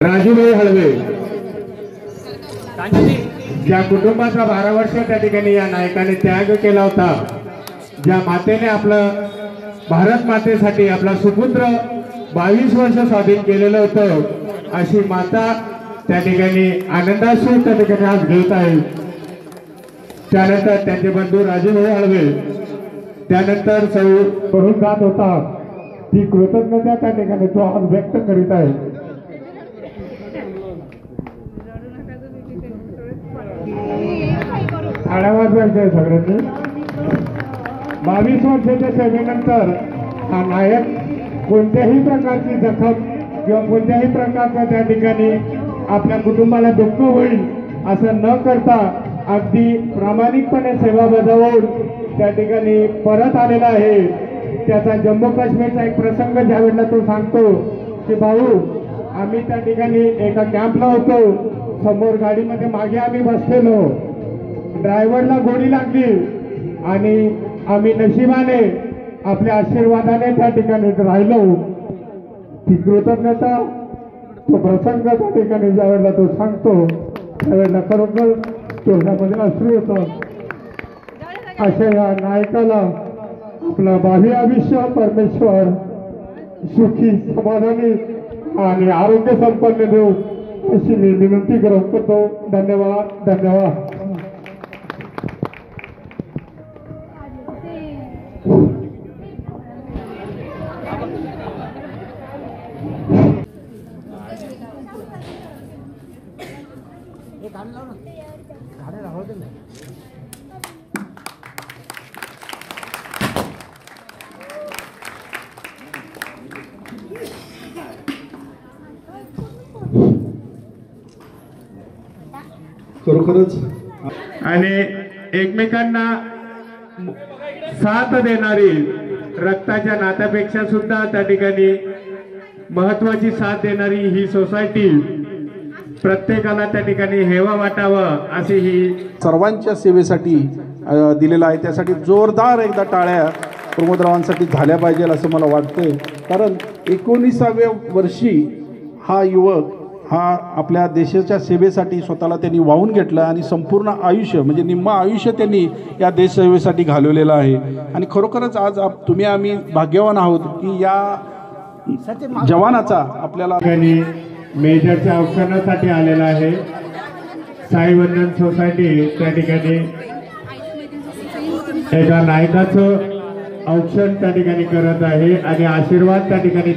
राजूभाई हळवे ज्या कुटुंबाचा 12 वर्ष त्या ठिकाणी या नायकाने त्याग केला होता, ज्या मातेने आपलं भारत मातेसाठी आपला सुपुत्र 22 वर्ष स्वाधीन केलेलं होतं, अशी माता त्या ठिकाणी आनंदाश्रू त्या ठिकाणी आज घेत आहे। त्यानंतर त्यांचे बंधू राजूभाई हळवे, त्यानंतर सौ करून जात होता ती कृतज्ञता त्या ठिकाणी तो आज व्यक्त करीत आहे। आढावायचे सगळ्यांनी 22 वर्षाच्या सेवेनंतर हा नायक कोणत्याही प्रकारची जखम किंवा कोणत्याही प्रकारच्या त्या ठिकाणी आपल्या कुटुंबाला दुःख होईल असं न करता अगदी प्रामाणिकपणे सेवा बजावून त्या ठिकाणी परत आलेला आहे। त्याचा जम्मू काश्मीरचा एक प्रसंग ज्यावेळेला तो सांगतो की भाऊ आम्ही त्या ठिकाणी एका कॅम्पला होतो, समोर गाडीमध्ये मागे आम्ही बसलेलो, ड्रायव्हरला गोळी लागली आणि आम्ही नशिबाने आपल्या आशीर्वादाने त्या ठिकाणी राहिलो। ती कृतज्ञता तो प्रसंग त्या ठिकाणी ज्यावेळेला तो सांगतो त्यावेळेला खरोखर तोंडामध्ये अश्रू येतात। अशा या नायकाला आपला भावी आयुष्य परमेश्वर सुखी समाधानी आणि आरोग्य संपन्न देऊ अशी मी विनंती करतो। धन्यवाद धन्यवाद। खरोखरच आणि एकमेकांना साथ देणारी रक्ताच्या नात्यापेक्षा सुद्धा त्या ठिकाणी महत्वाची साथ देणारी ही सोसायटी प्रत्येकाला त्या ठिकाणी हेवा वाटावं अशी ही सर्वांच्या सेवेसाठी दिलेला आहे। त्यासाठी जोरदार एकदा टाळ्या प्रमोदरावांसाठी झाल्या पाहिजे असं मला वाटतंय, कारण 19व्या वर्षी हा युवक हा आपल्या देशाच्या सेवेसाठी स्वतःला त्यांनी वाहून घेतलं आणि संपूर्ण आयुष्य म्हणजे निम्म आयुष्य त्यांनी या देशसेवेसाठी घालवलेलं आहे। आणि खरोखरच आज तुम्ही आम्ही भाग्यवान आहोत की या जवानाचा आपल्याला मेजरच्या औक्षणासाठी आलेला आहे। साईवंदन सोसायटी त्या ठिकाणी एका नायकाचं औक्षण त्या ठिकाणी करत आहे आणि आशीर्वाद त्या ठिकाणी